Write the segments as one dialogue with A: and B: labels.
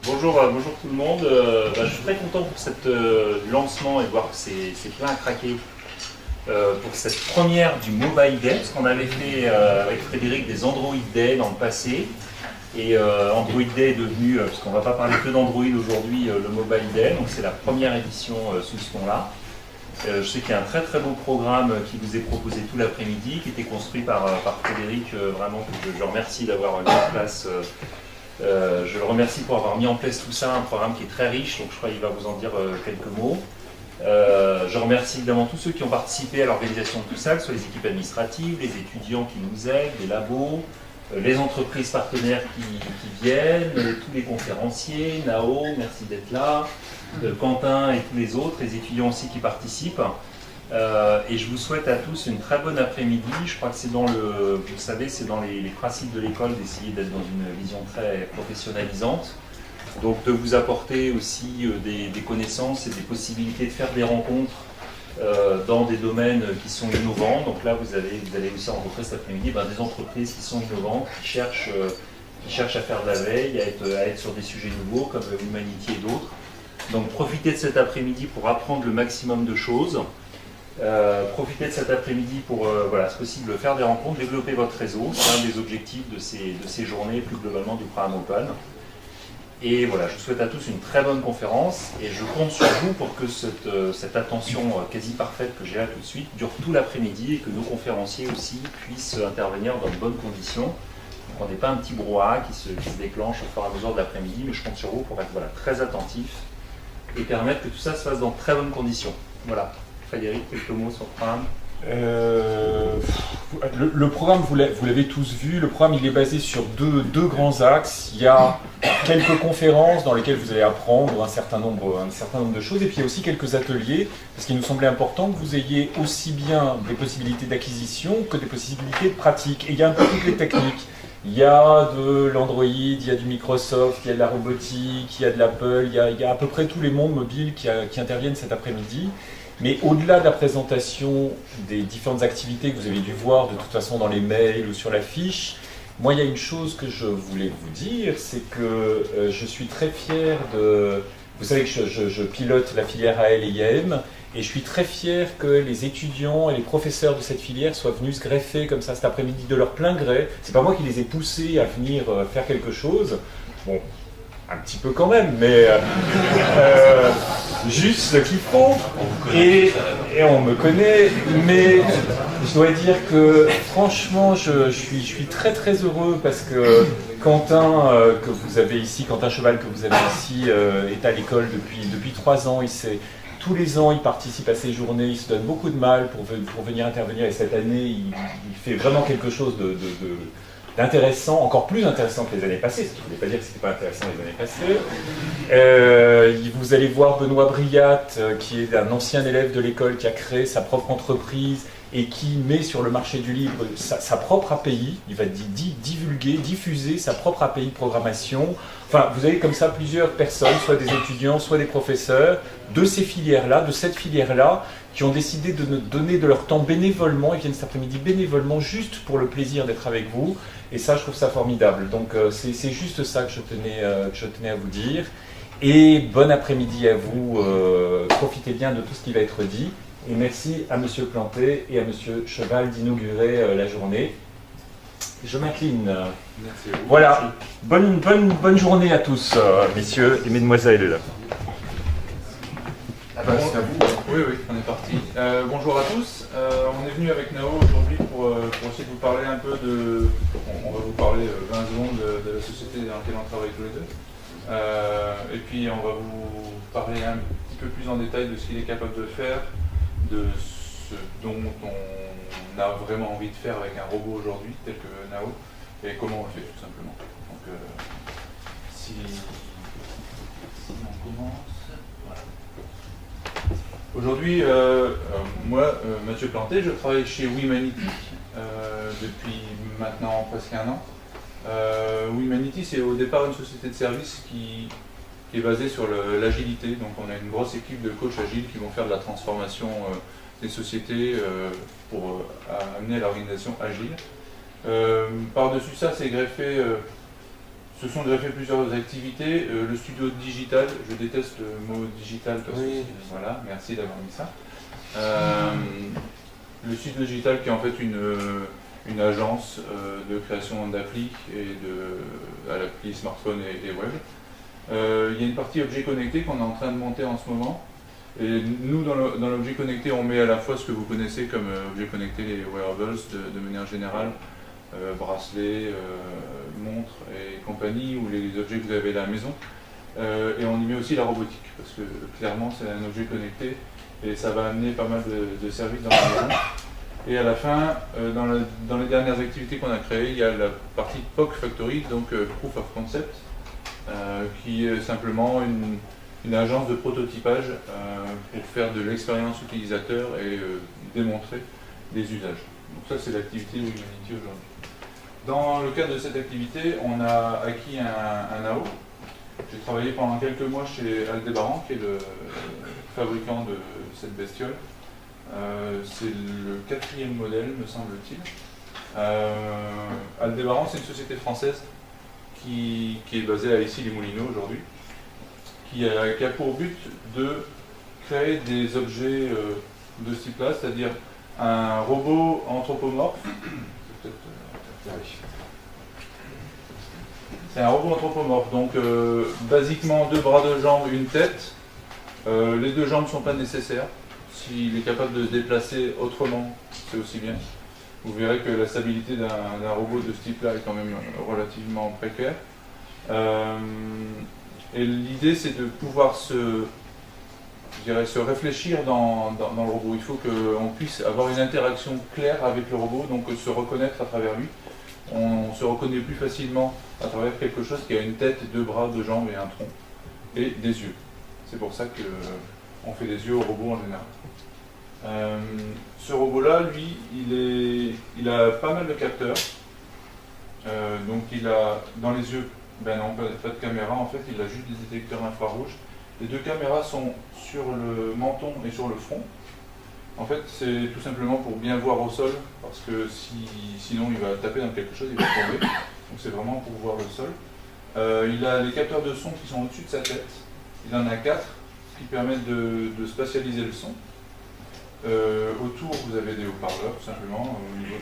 A: Bonjour tout le monde. Je suis très content pour cette lancement et de voir que c'est plein à craquer pour cette première du Mobile Day, parce qu'on avait fait avec Frédéric des Android Day dans le passé. Et Android Day est devenu, parce qu'on ne va pas parler que d'Android aujourd'hui, le Mobile Day, donc c'est la première édition sous ce nom-là. Je sais qu'il y a un très très beau programme qui vous est proposé tout l'après-midi, qui était construit par Frédéric, vraiment que je remercie d'avoir mis en place. Je le remercie pour avoir mis en place tout ça, un programme qui est très riche, donc je crois qu'il va vous en dire quelques mots. Je remercie évidemment tous ceux qui ont participé à l'organisation de tout ça, que ce soit les équipes administratives, les étudiants qui nous aident, les labos, les entreprises partenaires qui viennent, tous les conférenciers, Nao, merci d'être là, Quentin et tous les autres, les étudiants aussi qui participent. Et je vous souhaite à tous une très bonne après-midi. Je crois que c'est dans le, vous savez, c'est dans les principes de l'école d'essayer d'être dans une vision très professionnalisante. Donc de vous apporter aussi des connaissances et des possibilités de faire des rencontres dans des domaines qui sont innovants. Donc là, vous allez aussi rencontrer cet après-midi des entreprises qui sont innovantes, qui cherchent à faire de la veille, à être sur des sujets nouveaux comme l'Humanity et d'autres. Donc profitez de cet après-midi pour apprendre le maximum de choses. Profitez de cet après-midi pour, si possible, faire des rencontres, développer votre réseau. C'est un des objectifs de ces journées, plus globalement du programme Open. Et voilà, je vous souhaite à tous une très bonne conférence et je compte sur vous pour que cette attention quasi parfaite que j'ai là tout de suite dure tout l'après-midi et que nos conférenciers aussi puissent intervenir dans de bonnes conditions. Donc on n'est pas un petit brouhaha qui se déclenche au fur et à mesure de l'après-midi, mais je compte sur vous pour être très attentif et permettre que tout ça se fasse dans de très bonnes conditions. Voilà. Frédéric, quelques mots sur le programme.
B: Le programme, vous l'avez tous vu, le programme il est basé sur deux grands axes. Il y a quelques conférences dans lesquelles vous allez apprendre un certain nombre de choses, et puis il y a aussi quelques ateliers, parce qu'il nous semblait important que vous ayez aussi bien des possibilités d'acquisition que des possibilités de pratique. Et il y a un peu toutes les techniques. Il y a de l'Android, il y a du Microsoft, il y a de la robotique, il y a de l'Apple, il y a à peu près tous les mondes mobiles qui interviennent cet après-midi. Mais au-delà de la présentation des différentes activités que vous avez dû voir de toute façon dans les mails ou sur la fiche, moi il y a une chose que je voulais vous dire, c'est que je suis très fier de... Vous savez que je pilote la filière AL et IAM, et je suis très fier que les étudiants et les professeurs de cette filière soient venus se greffer comme ça cet après-midi de leur plein gré. C'est pas moi qui les ai poussés à venir faire quelque chose. Bon, un petit peu quand même, mais juste ce qu'il faut, et on me connaît, mais je dois dire que franchement je suis très très heureux parce que Quentin, que vous avez ici, Quentin Cheval que vous avez ici, est à l'école depuis 3 ans. Tous les ans il participe à ces journées, il se donne beaucoup de mal pour venir intervenir, et cette année il fait vraiment quelque chose d'intéressant, encore plus intéressant que les années passées, ce qui ne voulait pas dire que ce n'était pas intéressant les années passées. Vous allez voir Benoît Briat, qui est un ancien élève de l'école, qui a créé sa propre entreprise et qui met sur le marché du livre sa propre API. Il va diffuser sa propre API de programmation. Enfin, vous avez comme ça plusieurs personnes, soit des étudiants, soit des professeurs, de cette filière-là, qui ont décidé de nous donner de leur temps bénévolement. Ils viennent cet après-midi bénévolement, juste pour le plaisir d'être avec vous. Et ça, je trouve ça formidable. Donc, c'est juste ça que je tenais à vous dire. Et bon après-midi à vous. Profitez bien de tout ce qui va être dit. Et merci à Monsieur Planté et à Monsieur Cheval d'inaugurer la journée. Je m'incline.
C: Merci à vous.
B: Voilà. Bonne journée à tous, messieurs et mesdemoiselles.
C: C'est à vous. Oui, on est parti. Bonjour à tous. On est venu avec Nao aujourd'hui pour essayer de vous parler un peu de... On va vous parler 20 secondes de la société dans laquelle on travaille tous les deux. Et puis on va vous parler un petit peu plus en détail de ce qu'il est capable de faire, de ce dont on a vraiment envie de faire avec un robot aujourd'hui, tel que Nao, et comment on le fait tout simplement. Donc si on commence... Aujourd'hui, moi, Mathieu Planté, je travaille chez Wemanity depuis maintenant presque 1 an. Wemanity, c'est au départ une société de services qui est basée sur l'agilité. Donc on a une grosse équipe de coachs agiles qui vont faire de la transformation des sociétés pour amener à l'organisation agile. Par-dessus ça, c'est greffé se sont déjà fait plusieurs activités. Le studio digital, je déteste le mot digital parce que voilà, merci d'avoir mis ça. Le studio digital qui est en fait une agence de création d'appli à l'appli smartphone et web. Il y a une partie objet connecté qu'on est en train de monter en ce moment. Et nous, dans l'objet connecté, on met à la fois ce que vous connaissez comme objet connecté, les wearables de manière générale, bracelets, montres et compagnie, ou les objets que vous avez à la maison. Et on y met aussi la robotique, parce que clairement c'est un objet connecté et ça va amener pas mal de services dans la maison. Et à la fin, dans les dernières activités qu'on a créées, il y a la partie POC Factory, donc Proof of Concept, qui est simplement une agence de prototypage pour faire de l'expérience utilisateur et démontrer des usages. Donc ça, c'est l'activité de Humanity aujourd'hui. Dans le cadre de cette activité, on a acquis un AO. J'ai travaillé pendant quelques mois chez Aldébaran, qui est le fabricant de cette bestiole. C'est le 4e modèle, me semble-t-il. Aldébaran, c'est une société française qui est basée à Issy-les-Moulineaux aujourd'hui, qui a pour but de créer des objets de ce type-là, c'est-à-dire un robot anthropomorphe. C'est un robot anthropomorphe, donc basiquement 2 bras, 2 jambes, une tête. Les 2 jambes ne sont pas nécessaires. S'il est capable de se déplacer autrement, c'est aussi bien. Vous verrez que la stabilité d'un robot de ce type-là est quand même relativement précaire. Et l'idée, c'est de pouvoir se réfléchir dans le robot. Il faut qu'on puisse avoir une interaction claire avec le robot, donc se reconnaître à travers lui. On se reconnaît plus facilement à travers quelque chose qui a une tête, 2 bras, 2 jambes et un tronc, et des yeux. C'est pour ça qu'on fait des yeux au robot en général. Ce robot-là, lui, il a pas mal de capteurs. Donc il a dans les yeux, ben non, pas de caméra, en fait, il a juste des détecteurs infrarouges. Les 2 caméras sont sur le menton et sur le front. En fait, c'est tout simplement pour bien voir au sol, parce que sinon il va taper dans quelque chose, il va tomber. Donc c'est vraiment pour voir le sol. Il a les capteurs de son qui sont au-dessus de sa tête. Il en a 4 qui permettent de spatialiser le son. Autour, vous avez des haut-parleurs, tout simplement, au niveau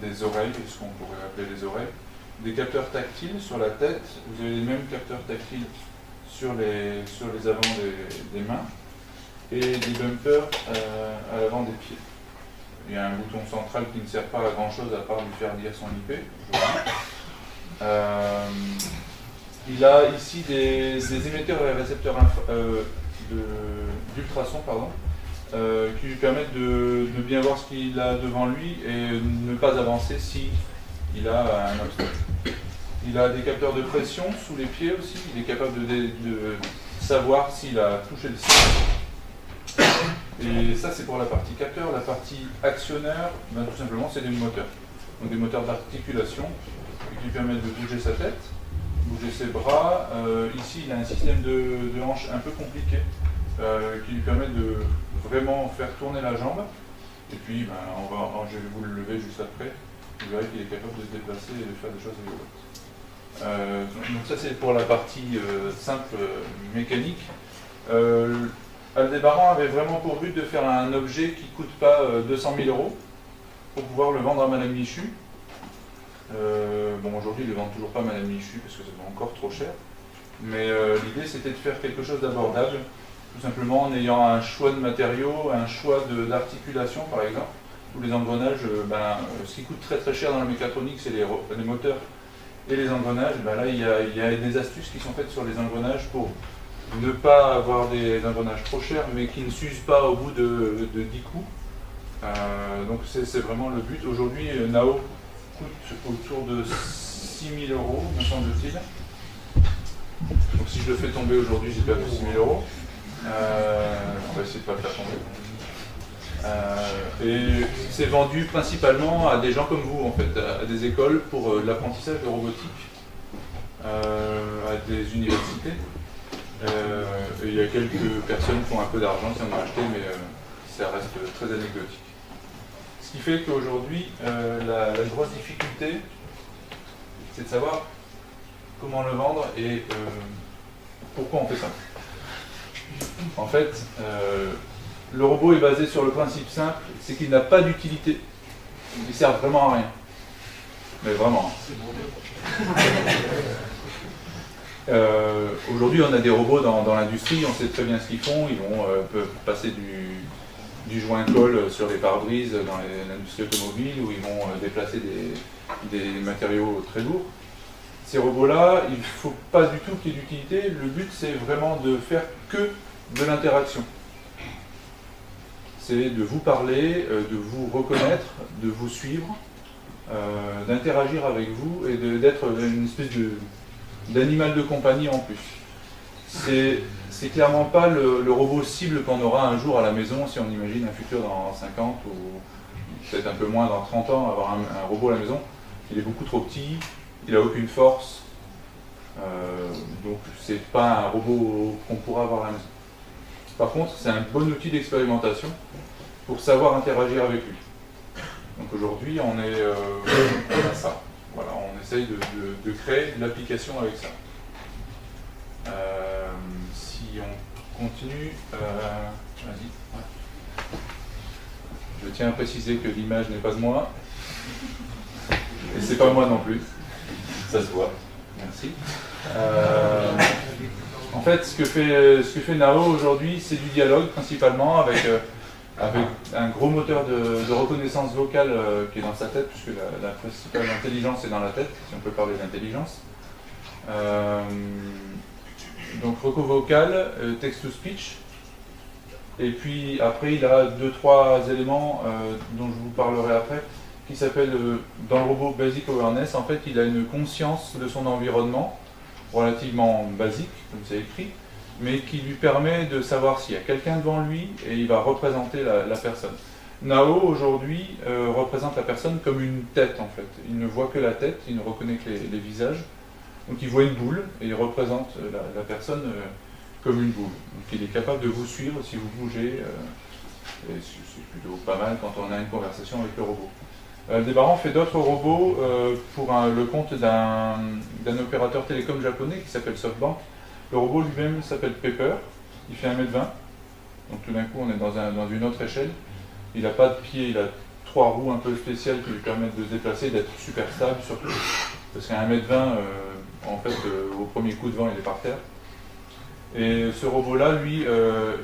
C: des oreilles, ce qu'on pourrait appeler les oreilles. Des capteurs tactiles sur la tête. Vous avez les mêmes capteurs tactiles sur les avants des mains. Et des bumpers à l'avant des pieds. Il y a un bouton central qui ne sert pas à grand chose à part lui faire dire son IP. Il a ici des émetteurs et récepteurs d'ultrasons qui lui permettent de bien voir ce qu'il a devant lui et ne pas avancer si il a un obstacle. Il a des capteurs de pression sous les pieds aussi. Il est capable de savoir s'il a touché le sol. Et ça, c'est pour la partie capteur. La partie actionneur, ben, tout simplement, c'est des moteurs. Donc des moteurs d'articulation qui lui permettent de bouger sa tête, bouger ses bras. Ici, il a un système de hanches un peu compliqué qui lui permet de vraiment faire tourner la jambe. Et puis, ben, je vais vous le lever juste après. Vous verrez qu'il est capable de se déplacer et de faire des choses rigolotes. Donc ça, c'est pour la partie simple mécanique. Aldébaran avait vraiment pour but de faire un objet qui ne coûte pas 200 000 € pour pouvoir le vendre à Madame Michu. Bon, aujourd'hui, ils ne le vendent toujours pas à Madame Michu parce que ça va encore trop cher. Mais l'idée, c'était de faire quelque chose d'abordable, tout simplement en ayant un choix de matériaux, un choix d'articulation, par exemple. Tous les engrenages, ce qui coûte très très cher dans la mécatronique, c'est les moteurs et les engrenages. Là, il y a des astuces qui sont faites sur les engrenages pour ne pas avoir des engrenages trop chers, mais qui ne s'usent pas au bout de 10 coups. Donc c'est vraiment le but. Aujourd'hui, Nao coûte autour de 6 000 €, me semble-t-il. Donc si je le fais tomber aujourd'hui, j'ai perdu 6 000 €. On va essayer de ne pas le faire tomber. Et c'est vendu principalement à des gens comme vous, en fait, à des écoles pour l'apprentissage de robotique, à des universités. Il y a quelques personnes qui ont un peu d'argent qui en ont acheté, mais ça reste très anecdotique. Ce qui fait qu'aujourd'hui, la grosse difficulté, c'est de savoir comment le vendre et pourquoi on fait ça. En fait, le robot est basé sur le principe simple, c'est qu'il n'a pas d'utilité. Il ne sert vraiment à rien. Mais vraiment. Aujourd'hui, on a des robots dans l'industrie, on sait très bien ce qu'ils font. Ils peuvent passer du joint-colle sur les pare-brises dans l'industrie automobile, où ils vont déplacer des matériaux très lourds. Ces robots-là, il ne faut pas du tout qu'il y ait d'utilité. Le but, c'est vraiment de faire que de l'interaction. C'est de vous parler, de vous reconnaître, de vous suivre, d'interagir avec vous et d'être une espèce d'animal de compagnie en plus. C'est clairement pas le robot cible qu'on aura un jour à la maison, si on imagine un futur dans 50 ou peut-être un peu moins dans 30 ans, avoir un robot à la maison. Il est beaucoup trop petit, il n'a aucune force, donc c'est pas un robot qu'on pourra avoir à la maison. Par contre, c'est un bon outil d'expérimentation pour savoir interagir avec lui. Donc aujourd'hui, on a ça. Voilà, on essaye de créer de l'application avec ça. Si on continue, vas-y. Ouais. Je tiens à préciser que l'image n'est pas de moi, et c'est pas moi non plus. Ça se voit. Merci. En fait, ce que fait Nao aujourd'hui, c'est du dialogue principalement avec un gros moteur de reconnaissance vocale qui est dans sa tête, puisque la principale intelligence est dans la tête, si on peut parler d'intelligence. Donc reco vocal, text-to-speech, et puis après il a 2-3 éléments dont je vous parlerai après, qui s'appelle, dans le robot Basic Awareness, en fait il a une conscience de son environnement, relativement basique, comme c'est écrit, mais qui lui permet de savoir s'il y a quelqu'un devant lui et il va représenter la personne. Nao aujourd'hui représente la personne comme une tête en fait. Il ne voit que la tête, il ne reconnaît que les visages. Donc il voit une boule et il représente la personne comme une boule. Donc il est capable de vous suivre si vous bougez. Et c'est plutôt pas mal quand on a une conversation avec le robot. Aldebaran fait d'autres robots pour le compte d'un opérateur télécom japonais qui s'appelle SoftBank. Le robot lui-même s'appelle Pepper, il fait 1m20, donc tout d'un coup on est dans une autre échelle. Il n'a pas de pied, il a 3 roues un peu spéciales qui lui permettent de se déplacer, d'être super stable surtout. Parce qu'à 1m20, en fait, au premier coup de vent, il est par terre. Et ce robot-là, lui,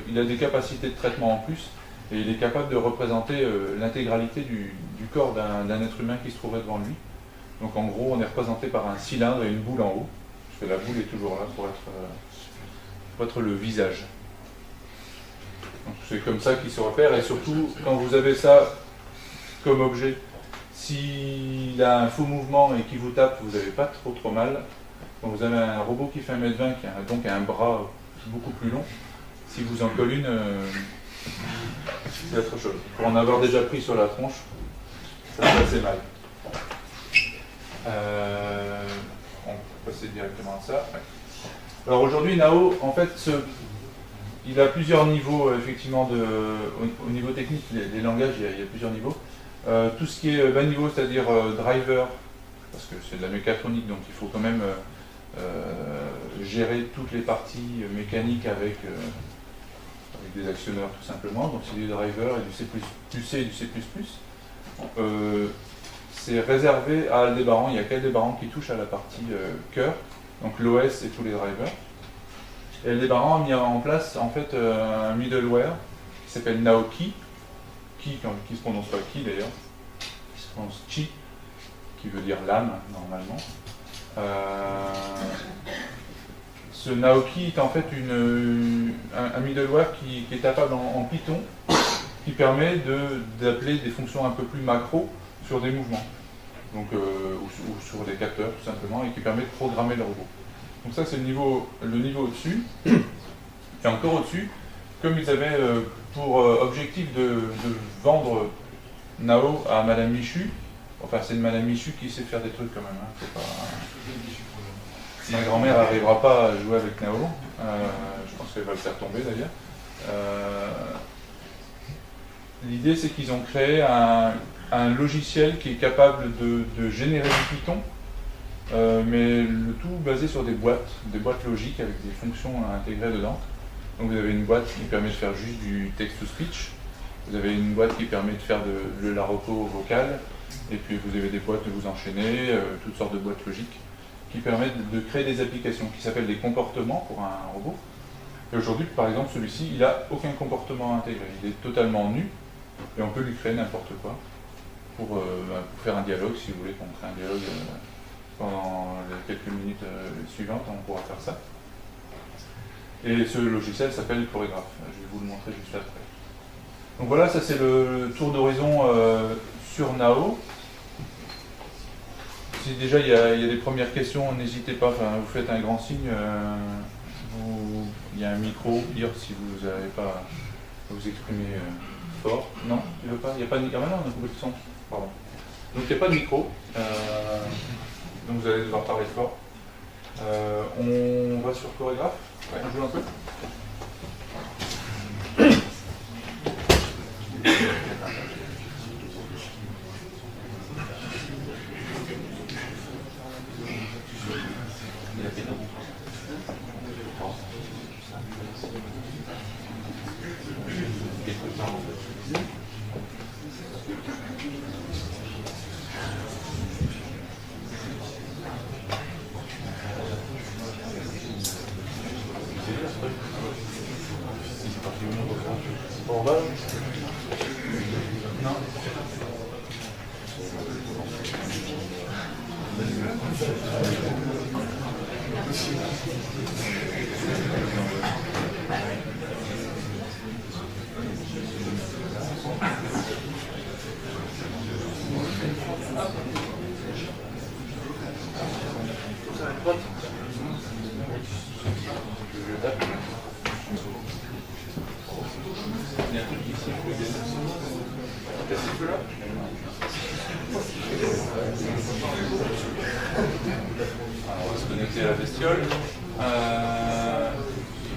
C: il a des capacités de traitement en plus, et il est capable de représenter l'intégralité du corps d'un être humain qui se trouverait devant lui. Donc en gros, on est représenté par un cylindre et une boule en haut, parce que la boule est toujours là pour être le visage. Donc c'est comme ça qu'il se repère, et surtout, quand vous avez ça comme objet, s'il a un faux mouvement et qu'il vous tape, vous n'avez pas trop mal. Quand vous avez un robot qui fait 1m20, qui a donc un bras beaucoup plus long, si vous en colle une, c'est autre chose. Pour en avoir déjà pris sur la tronche, ça fait assez mal. On peut passer directement à ça. Ouais. Alors aujourd'hui, Nao, en fait, il a plusieurs niveaux, effectivement, au niveau technique, les langages, il y a plusieurs niveaux. Tout ce qui est bas niveau, c'est-à-dire driver, parce que c'est de la mécatronique, donc il faut quand même gérer toutes les parties mécaniques avec des actionneurs tout simplement. Donc c'est du driver et du C++ et du C++. C'est réservé à Aldebaran, il n'y a qu'Aldebaran qui touche à la partie cœur, donc l'OS et tous les drivers. Et Aldebaran a mis en place en fait un middleware qui s'appelle Naoki, qui se prononce pas qui d'ailleurs, qui se prononce chi, qui veut dire l'âme normalement. Ce Naoki est en fait un middleware qui est capable en Python, qui permet d'appeler des fonctions un peu plus macro sur des mouvements, donc, ou sur des capteurs tout simplement, et qui permet de programmer le robot. Donc ça c'est le niveau au-dessus. Et encore au-dessus, comme ils avaient pour objectif de vendre Nao à Madame Michu, enfin c'est une Madame Michu qui sait faire des trucs quand même, hein, ma grand-mère n'arrivera pas à jouer avec Nao, je pense qu'elle va le faire tomber d'ailleurs. L'idée c'est qu'ils ont créé un logiciel qui est capable de générer du Python mais le tout basé sur des boîtes logiques avec des fonctions intégrées dedans. Donc vous avez une boîte qui permet de faire juste du text-to-speech, vous avez une boîte qui permet de faire de la reco vocale, et puis vous avez des boîtes de vous enchaîner, toutes sortes de boîtes logiques qui permettent de créer des applications qui s'appellent des comportements pour un robot. Et aujourd'hui, par exemple, celui-ci, il n'a aucun comportement intégré, il est totalement nu, et on peut lui créer n'importe quoi pour faire un dialogue, si vous voulez qu'on crée un dialogue pendant les quelques minutes suivantes, on pourra faire ça. Et ce logiciel s'appelle Chorégraphe. Je vais vous le montrer juste après. Donc voilà, ça c'est le tour d'horizon sur Nao. Si déjà il y a des premières questions, n'hésitez pas, vous faites un grand signe. Il y a un micro, dire si vous n'avez pas à vous exprimer fort. Non, tu veux pas? Il n'y a pas de micro. Ah non, on a coupé le son. Pardon. Donc il n'y a pas de micro. Donc vous allez devoir parler fort. On va sur Chorégraphe. Ouais. On joue un peu.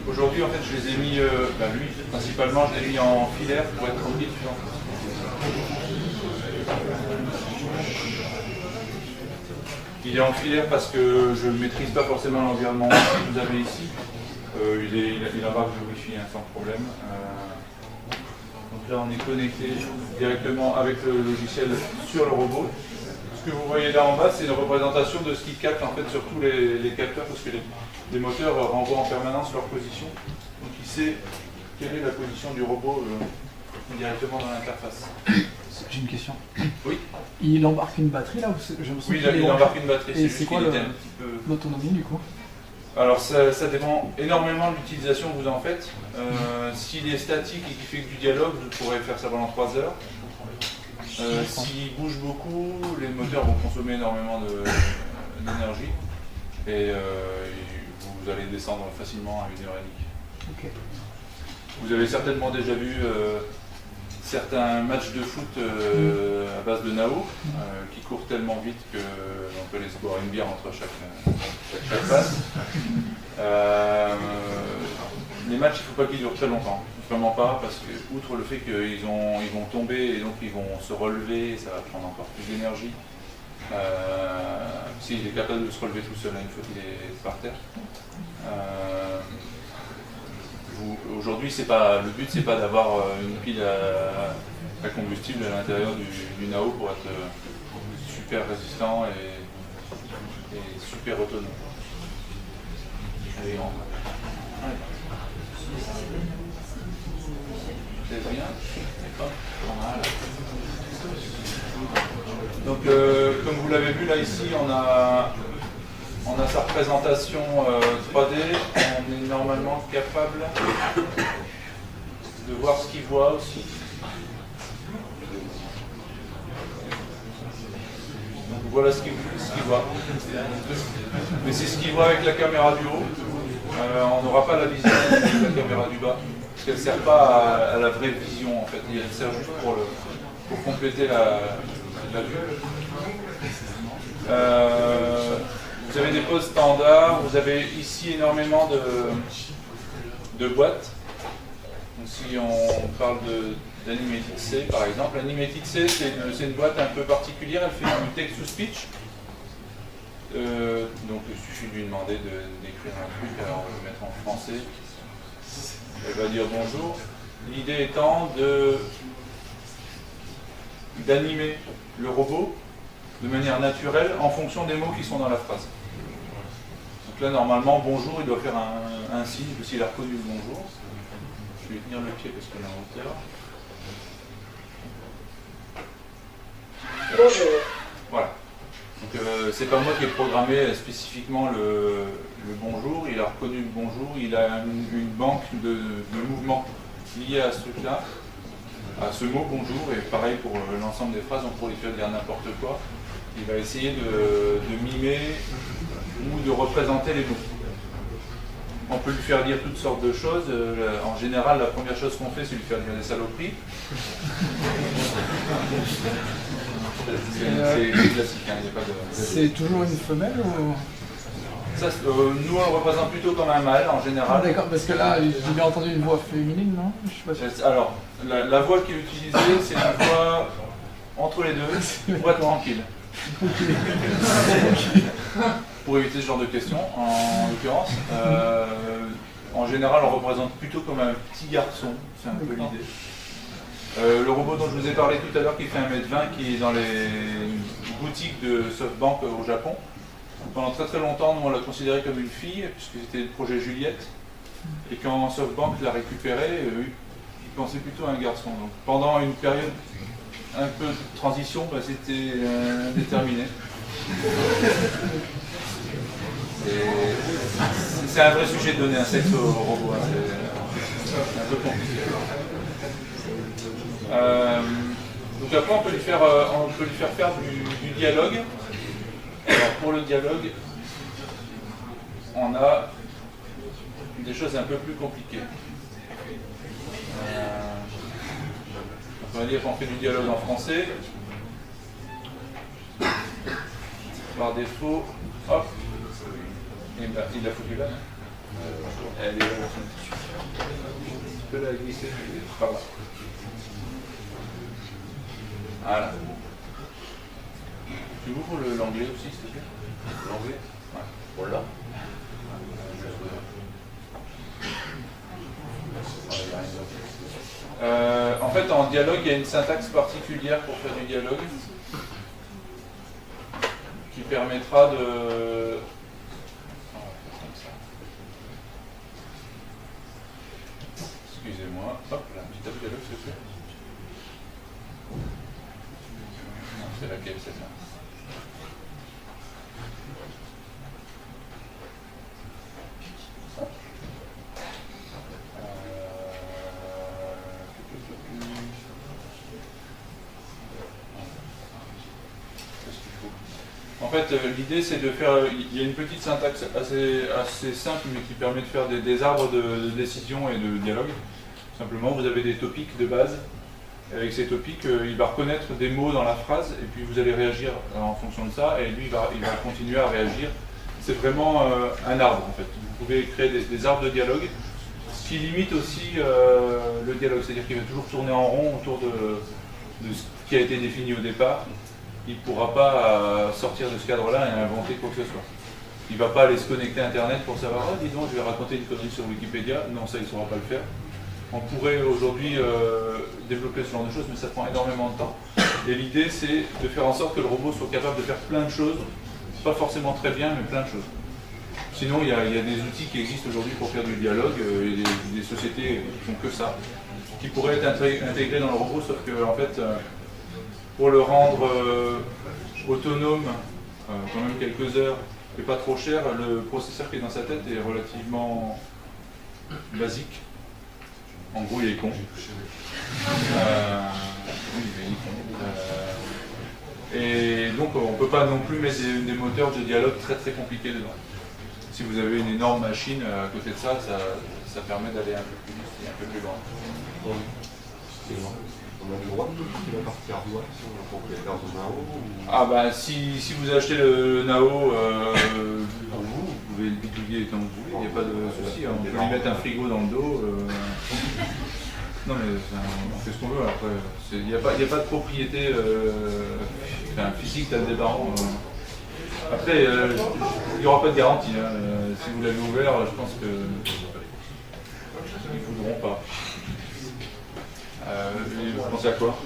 C: Aujourd'hui, en fait, je les ai mis, lui, principalement, je l'ai mis en filaire pour être tranquille. Il est en filaire parce que je ne maîtrise pas forcément l'environnement que vous avez ici. Il embarque le Wi-Fi sans problème. Donc là, on est connecté directement avec le logiciel sur le robot. Ce que vous voyez là en bas, c'est une représentation de ce qui capte en fait sur tous les capteurs, parce que les moteurs renvoient en permanence leur position. Donc il sait quelle est la position du robot directement dans l'interface.
D: J'ai une question.
C: Oui.
D: Il embarque une batterie là?
C: Oui, il embarque une batterie.
D: Et c'est quoi l'autonomie du coup? Alors
C: ça dépend énormément de l'utilisation que vous en faites. S'il est statique et qu'il fait que du dialogue, vous pourrez faire ça pendant 3 heures. S'il bouge beaucoup, les moteurs vont consommer énormément d'énergie et vous allez descendre facilement à 1h30.
D: Okay.
C: Vous avez certainement déjà vu certains matchs de foot à base de Nao qui courent tellement vite qu'on peut les boire une bière entre chaque passe. Les matchs, il ne faut pas qu'ils durent très longtemps, vraiment pas, parce que outre le fait qu'ils vont tomber et donc ils vont se relever, ça va prendre encore plus d'énergie. S'il est capable de se relever tout seul une fois qu'il est par terre. Aujourd'hui, le but c'est pas d'avoir une pile à combustible à l'intérieur du Nao pour être super résistant et super autonome. Allez, c'est bien. Donc, comme vous l'avez vu là ici, on a sa représentation 3D. On est normalement capable de voir ce qu'il voit aussi. Donc, voilà ce qu'il voit. Mais c'est ce qu'il voit avec la caméra du haut. On n'aura pas la vision de la caméra du bas, parce qu'elle ne sert pas à la vraie vision en fait, elle sert juste pour compléter la vue. Vous avez des poses standards, vous avez ici énormément de boîtes. Donc, si on parle d'Animated C par exemple, Animated C c'est une boîte un peu particulière, elle fait du text-to-speech. Donc il suffit de lui demander d'écrire un truc, alors on va le mettre en français. Elle va dire bonjour. L'idée étant d'animer le robot de manière naturelle en fonction des mots qui sont dans la phrase. Donc là, normalement, bonjour, il doit faire un signe, s'il a reconnu le bonjour. Je vais tenir le pied parce qu'il est en hauteur.
E: Bonjour.
C: Voilà. Donc c'est pas moi qui ai programmé spécifiquement le bonjour, il a reconnu le bonjour, il a une banque de mouvements liés à ce truc-là, à ce mot bonjour, et pareil pour l'ensemble des phrases, on pourrait lui faire dire n'importe quoi. Il va essayer de mimer ou de représenter les mots. On peut lui faire dire toutes sortes de choses. En général, la première chose qu'on fait, c'est lui faire dire des saloperies. C'est classique, hein, il n'y a pas de...
D: C'est toujours une femelle ou...
C: Ça, nous, on le représente plutôt comme un mâle, en général.
D: Ah, d'accord, parce que là, j'ai bien entendu une voix féminine, non? Je sais pas si...
C: Alors, la voix qui est utilisée, c'est une voix entre les deux, une voix tranquille. Pour éviter ce genre de questions, en l'occurrence. En général, on représente plutôt comme un petit garçon, c'est un peu l'idée. Le robot dont je vous ai parlé tout à l'heure, qui fait 1m20, qui est dans les boutiques de SoftBank au Japon. Pendant très très longtemps, nous on l'a considéré comme une fille, puisque c'était le projet Juliette. Et quand SoftBank l'a récupéré, il pensait plutôt à un garçon. Donc, pendant une période un peu de transition, c'était indéterminé. C'est un vrai sujet de donner un sexe au robot, hein. C'est un peu compliqué. Donc après on peut lui faire faire du dialogue. Alors pour le dialogue, on a des choses un peu plus compliquées. On va dire qu'on fait du dialogue en français. Par défaut, hop, il l'a foutu là. Elle est là. Tu peux la glisser par là. Voilà. Tu ouvres l'anglais aussi, s'il te plaît? L'anglais? Ouais. Voilà. En fait, en dialogue, il y a une syntaxe particulière pour faire du dialogue qui permettra de... Excusez-moi. Hop, là, un petit tape dialogue, s'il te plaît. Non, c'est laquelle, celle-là? En fait, l'idée c'est de faire, il y a une petite syntaxe assez simple mais qui permet de faire des arbres de décision et de dialogue. Simplement, vous avez des topics de base. Avec ces topics, il va reconnaître des mots dans la phrase et puis vous allez réagir en fonction de ça et lui il va continuer à réagir. C'est vraiment un arbre en fait. Vous pouvez créer des arbres de dialogue, ce qui limite aussi le dialogue, c'est-à-dire qu'il va toujours tourner en rond autour de ce qui a été défini au départ. Il ne pourra pas sortir de ce cadre-là et inventer quoi que ce soit. Il ne va pas aller se connecter à Internet pour savoir « Ah, dis donc, je vais raconter une connerie sur Wikipédia ». Non, ça, il ne saura pas le faire. On pourrait aujourd'hui développer ce genre de choses, mais ça prend énormément de temps. Et l'idée, c'est de faire en sorte que le robot soit capable de faire plein de choses, pas forcément très bien, mais plein de choses. Sinon, il y a des outils qui existent aujourd'hui pour faire du dialogue, et des sociétés qui font que ça, qui pourraient être intégrés dans le robot, sauf que, en fait, pour le rendre autonome, quand même quelques heures, et pas trop cher, le processeur qui est dans sa tête est relativement basique. En gros, il est con. Et donc, on ne peut pas non plus mettre des moteurs de dialogue très très compliqués dedans. Si vous avez une énorme machine à côté de ça, ça permet d'aller un peu plus vite et un peu plus loin.
F: On a le droit de modifier la partie hardware pour que les cartes de Nao
C: Ah bah si vous achetez le Nao pour vous pouvez le bidouiller comme vous voulez, il n'y a pas de souci, on peut lui mettre un frigo dans le dos. Non mais on fait ce qu'on veut après, il n'y a pas de propriété physique d'Aldebaran. Après, il n'y aura pas de garantie. Hein. Si vous l'avez ouvert, je pense que ils ne voudront pas. Vous pensez à quoi?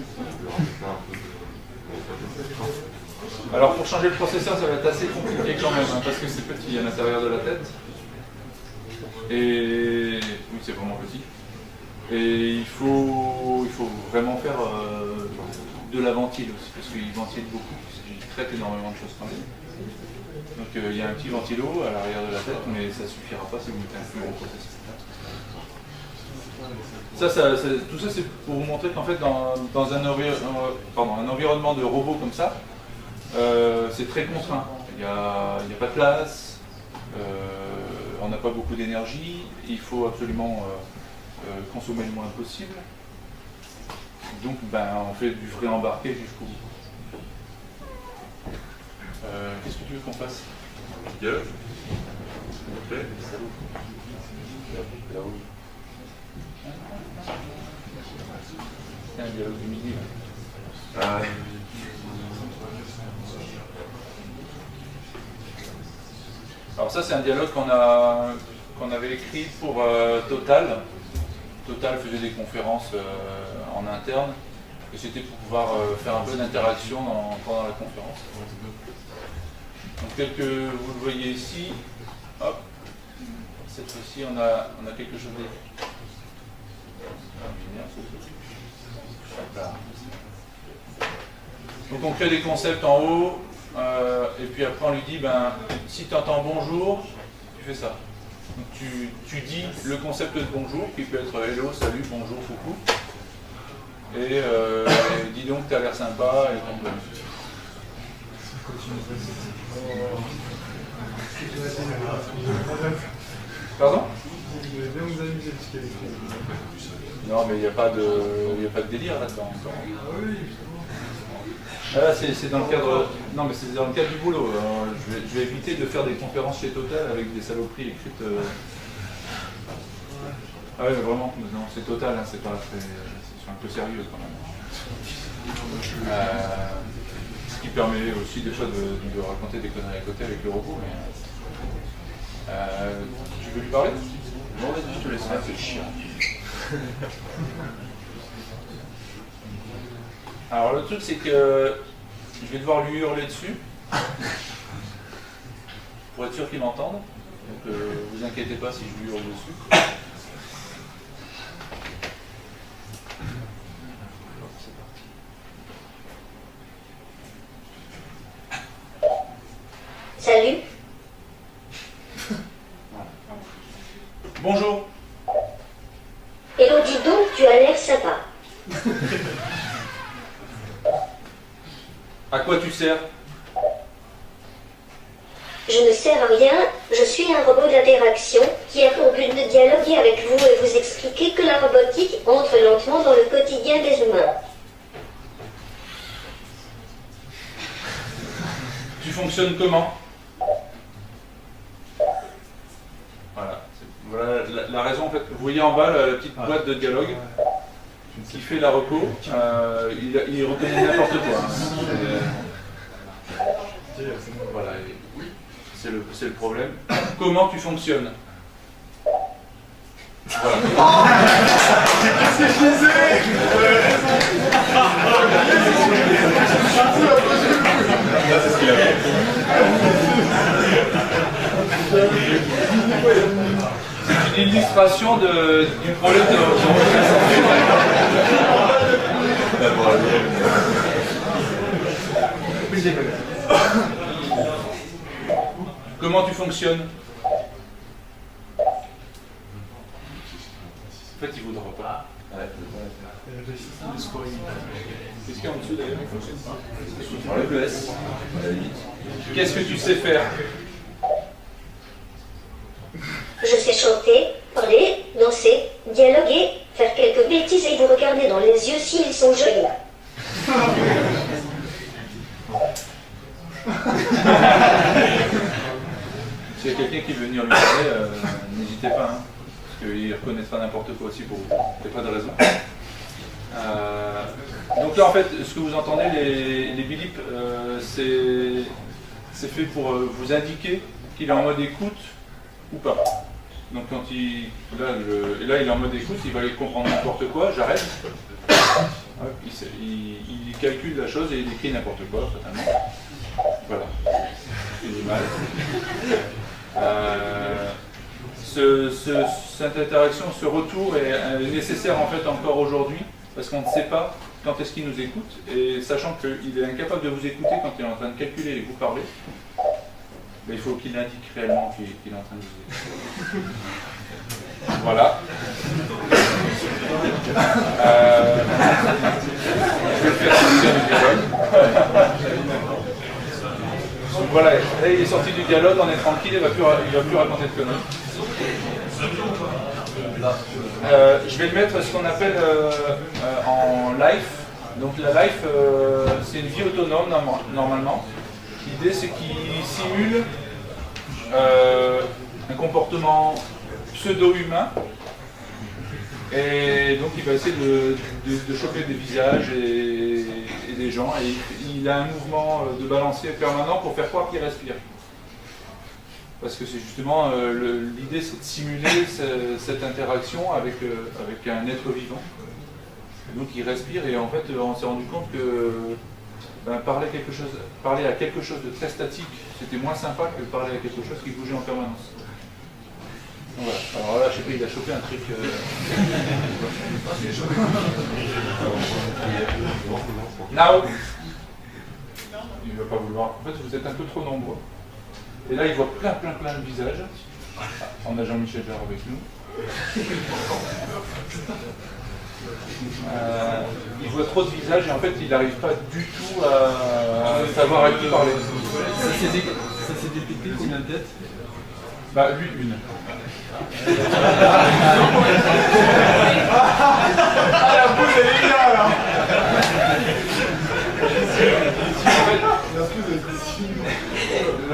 C: Alors pour changer le processeur, ça va être assez compliqué quand même, hein, parce que c'est petit à l'intérieur de la tête. Et oui, c'est vraiment petit. Et il faut vraiment faire de la ventile aussi, parce qu'il ventile beaucoup, il traite énormément de choses quand même. Donc il y a un petit ventilo à l'arrière de la tête, mais ça ne suffira pas si vous mettez un plus gros processeur. Tout ça, c'est pour vous montrer qu'en fait, dans un environnement de robot comme ça, c'est très contraint. Il n'y a pas de place, on n'a pas beaucoup d'énergie, il faut absolument consommer le moins possible. Donc, on fait du frais embarqué jusqu'au bout. Qu'est-ce que tu veux qu'on fasse?
F: Dialogue. S'il vous plaît.
C: C'est un dialogue du midi. Alors ça, c'est un dialogue qu'on avait écrit pour Total. Total faisait des conférences en interne, et c'était pour pouvoir faire un peu d'interaction pendant la conférence. Donc tel que vous le voyez ici, hop, cette fois-ci on a quelque chose d'écrit. Donc on crée des concepts en haut, et puis après on lui dit, si tu entends bonjour, tu fais ça. Donc tu dis le concept de bonjour, qui peut être hello, salut, bonjour, coucou. Et dis donc, tu as l'air sympa, et compagnie. Pardon? Non, mais il n'y a pas de délire là-dedans encore. Là, c'est dans le cadre. Non, mais c'est dans le cadre du boulot. Alors, je vais éviter de faire des conférences chez Total avec des saloperies écrites. Ah oui, mais vraiment, non, c'est Total, hein, c'est pas très. C'est un peu sérieux quand même. Ce qui permet aussi des fois de raconter des conneries à côté avec le robot. Mais, tu veux lui parler?
A: Non, vas-y, je te laisse faire, c'est chiant.
C: Alors le truc, c'est que je vais devoir lui hurler dessus pour être sûr qu'il m'entende. Donc vous inquiétez pas si je lui hurle dessus.
E: Salut.
C: Bonjour.
E: Hello, dis donc, tu as l'air sympa.
C: À quoi tu sers?
E: Je ne sers à rien, je suis un robot d'interaction qui a pour but de dialoguer avec vous et vous expliquer que la robotique entre lentement dans le quotidien des humains.
C: Tu fonctionnes comment? Voilà la raison en fait. Vous voyez en bas la petite boîte de dialogue qui fait la reco. Il reconnaît n'importe quoi. Voilà, c'est le problème. Comment tu fonctionnes? Voilà.
F: C'est ce que je disais. C'est ce qu'il a fait.
C: C'est une illustration du problème de... Comment tu fonctionnes? En fait, il ne voudra pas. Qu'est-ce qu'il y a en dessous d'ailleurs? Il ne fonctionne pas. Enlève le S. Qu'est-ce que tu sais faire?
E: Je sais chanter, parler, danser, dialoguer, faire quelques bêtises et vous regarder dans les yeux s'ils sont jolis.
C: S'il y a quelqu'un qui veut venir lui parler, n'hésitez pas, hein, parce qu'il reconnaîtra n'importe quoi aussi pour vous. Il n'y a pas de raison. Donc là, en fait, ce que vous entendez, les bilips, c'est c'est fait pour vous indiquer qu'il est en mode écoute ou pas. Donc quand là, il est en mode écoute, il va comprendre n'importe quoi, j'arrête. Il calcule la chose et il écrit n'importe quoi, totalement. Voilà. C'est l'image. Cette interaction, ce retour est nécessaire en fait encore aujourd'hui, parce qu'on ne sait pas quand est-ce qu'il nous écoute, et sachant qu'il est incapable de vous écouter quand il est en train de calculer et vous parler, mais il faut qu'il indique réellement qu'il est en train de vous écouter. Voilà. Je vais le faire sortir du dialogue. Donc voilà, là il est sorti du dialogue, on est tranquille, il ne va plus raconter de conneries. Je vais le mettre ce qu'on appelle en live. Donc la live, c'est une vie autonome normalement. L'idée c'est qu'il simule un comportement pseudo-humain. Et donc il va essayer de choper des visages et des gens. Et il a un mouvement de balancier permanent pour faire croire qu'il respire. Parce que c'est justement, l'idée c'est de simuler cette interaction avec un être vivant. Donc il respire et en fait on s'est rendu compte que parler à quelque chose de très statique, c'était moins sympa que parler à quelque chose qui bougeait en permanence. Donc voilà. Alors là, je sais pas, il a chopé un truc. Now. Il ne va pas vouloir. En fait, vous êtes un peu trop nombreux. Et là, il voit plein de visages. On a Jean-Michel Jarre avec nous. Il voit trop de visages et en fait, il n'arrive pas du tout à savoir à qui parler.
D: Ça s'est détecté combien de têtes?
C: Bah, lui, une.
D: Ah, la boule, elle est là, là.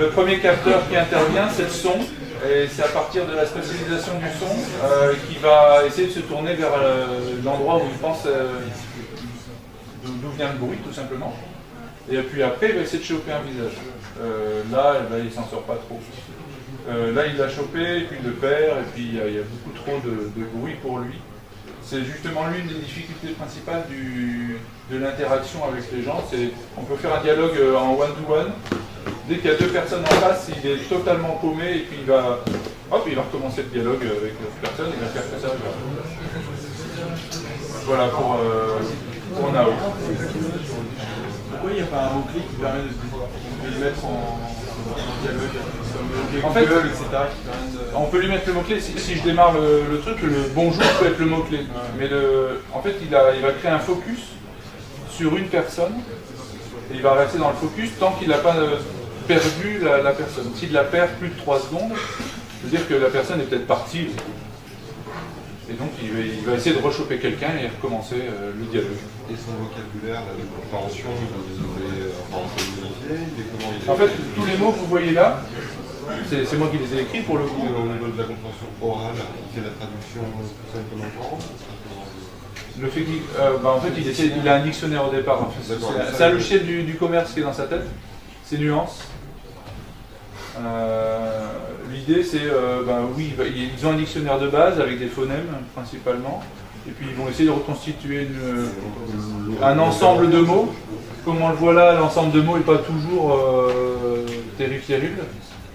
C: Le premier capteur qui intervient, c'est le son. Et c'est à partir de la spatialisation du son qu'il va essayer de se tourner vers l'endroit où il pense d'où vient le bruit, tout simplement. Et puis après, il va essayer de choper un visage. Là, il s'en sort pas trop. Là, il l'a chopé, et puis il le perd, et puis il y a beaucoup trop de bruit pour lui. C'est justement l'une des difficultés principales de l'interaction avec les gens. On peut faire un dialogue en one-to-one. Dès qu'il y a deux personnes en face, il est totalement paumé, et puis il va recommencer le dialogue avec l'autre personne, il va faire que ça. Voilà pour Nao.
D: Pourquoi il n'y a pas un mot-clé qui permet de le mettre en dialogue?
C: En fait, on peut lui mettre le mot-clé. Si je démarre le truc, le bonjour peut être le mot-clé. Mais en fait, il va créer un focus sur une personne. Et il va rester dans le focus tant qu'il n'a pas perdu la personne. S'il la perd plus de 3 secondes, ça veut dire que la personne est peut-être partie. Et donc, il va essayer de rechoper quelqu'un et recommencer le dialogue.
F: Et son vocabulaire, la compréhension,
C: en fait, tous les mots que vous voyez là, c'est moi qui les ai écrits pour le coup.
F: Au niveau de la compréhension orale, il fait la traduction simplement.
C: Le fait il a un dictionnaire au départ. En fait. C'est un logiciel du commerce qui est dans sa tête. C'est nuances. L'idée c'est, ils ont un dictionnaire de base avec des phonèmes principalement. Et puis ils vont essayer de reconstituer un ensemble de mots. Comme on le voit là, l'ensemble de mots n'est pas toujours terrible.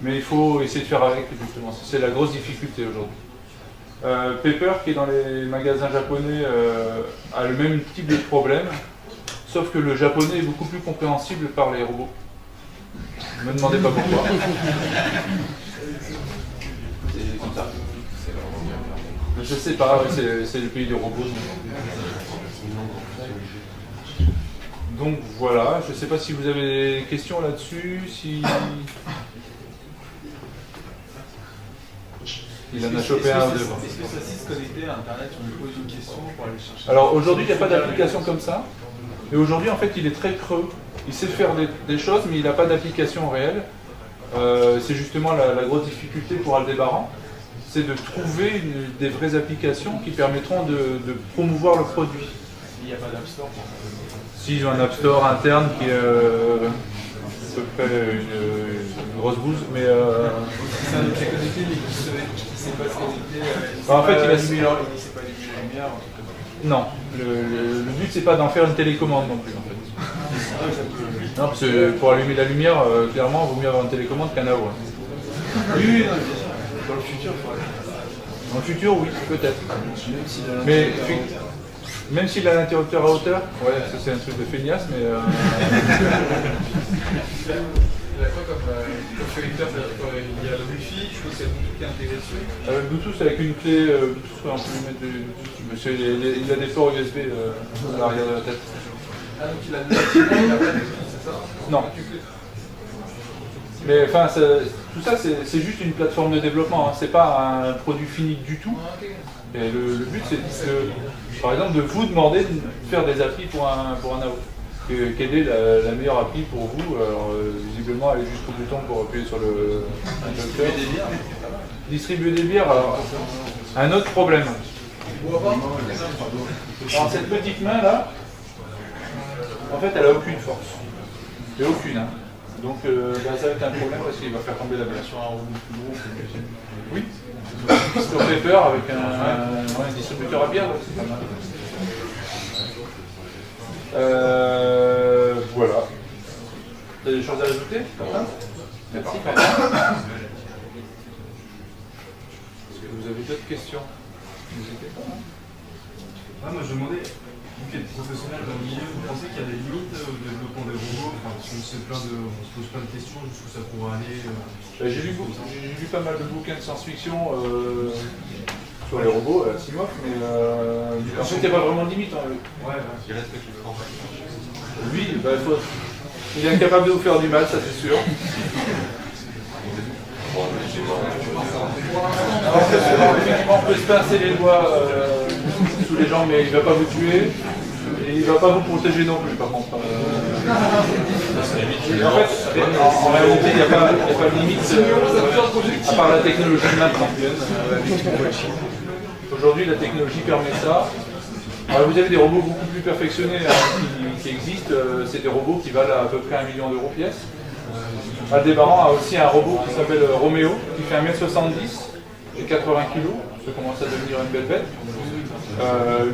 C: Mais il faut essayer de faire avec, justement. C'est la grosse difficulté aujourd'hui. Pepper, qui est dans les magasins japonais, a le même type de problème, sauf que le japonais est beaucoup plus compréhensible par les robots. Ne me demandez pas pourquoi. C'est comme ça. Je sais pas, c'est le pays des robots. Donc voilà, je ne sais pas si vous avez des questions là-dessus, si... Il en a chopé un ou deux.
D: Est-ce que ça s'est connecté à Internet, on lui pose une question pour aller chercher?
C: Alors aujourd'hui, il n'y a pas d'application comme ça. Et aujourd'hui, en fait, il est très creux. Il sait faire des choses, mais il n'a pas d'application réelle. C'est justement la grosse difficulté pour Aldébaran. C'est de trouver des vraies applications qui permettront de promouvoir le produit.
D: Il n'y a pas d'App Store pour ça.
C: S'ils ont un App Store interne qui est à peu près grosse bouse, mais
D: C'est un objet connecté mais qui ne sait pas se connecter.
C: En fait, il a-
D: il ne sait pas allumer la lumière.
C: non. Le but c'est pas d'en faire une télécommande non plus en fait. Non, parce que pour allumer la lumière, clairement, il vaut mieux avoir une télécommande qu'un AO. Hein.
D: Oui, non, bien sûr. Dans le futur, il faudrait.
C: Dans le futur, oui, peut-être.
D: Même si
C: Mais même s'il a l'interrupteur à hauteur, ouais, ça c'est un truc de feignasse, mais
D: il a quoi comme connecteur? Il y a le Wi-Fi, je crois que c'est le Bluetooth qui est intégré dessus.
C: Bluetooth avec une clé Bluetooth, on peut lui mettre du Bluetooth, mais il a des ports USB à l'arrière de la tête.
D: Ah, donc il a c'est ça?
C: Non. Mais enfin, tout ça c'est juste une plateforme de développement, hein. C'est pas un produit fini du tout. Et le but c'est par exemple de vous demander de faire des applis pour un AO. Quelle est la meilleure appli pour vous? Alors, visiblement aller jusqu'au bouton pour appuyer sur le interrupteur. Distribuer des bières, alors un autre problème. Alors cette petite main là, en fait elle a aucune force. Et aucune. Hein. Donc ça va être un problème parce qu'il va faire tomber la bière.
D: Sur un rouleau plus gros.
C: Oui. Sur Paper avec un distributeur à bière, c'est pas mal. Voilà. T'as des choses à ajouter, Quentin? Merci, Quentin. Est-ce que vous avez d'autres questions? N'hésitez pas.
F: Moi je me demandais, vous qui êtes professionnel dans le milieu, vous pensez qu'il y a des limites au développement des robots? Enfin, on se pose plein de questions jusqu'où ça pourrait aller.
C: J'ai lu pas mal de bouquins de science-fiction sur les robots, Asimov, mais en fait il n'y a pas vraiment de limite. Hein.
F: Ouais,
D: Il respecte le temps.
C: Lui, il est incapable de vous faire du mal, ça c'est sûr. Effectivement, on peut se pincer les doigts sous les jambes, mais il ne va pas vous tuer. Et il ne va pas vous protéger non plus, par contre. En fait, en réalité, il n'y a pas de limite, à part la technologie maintenant. Aujourd'hui, la technologie permet ça. Alors, vous avez des robots beaucoup plus perfectionnés qui existent. C'est des robots qui valent à peu près 1 million d'euros pièce. Aldebaran a aussi un robot qui s'appelle Roméo, qui fait 1m70 et 80 kg. Ça commence à devenir une belle bête.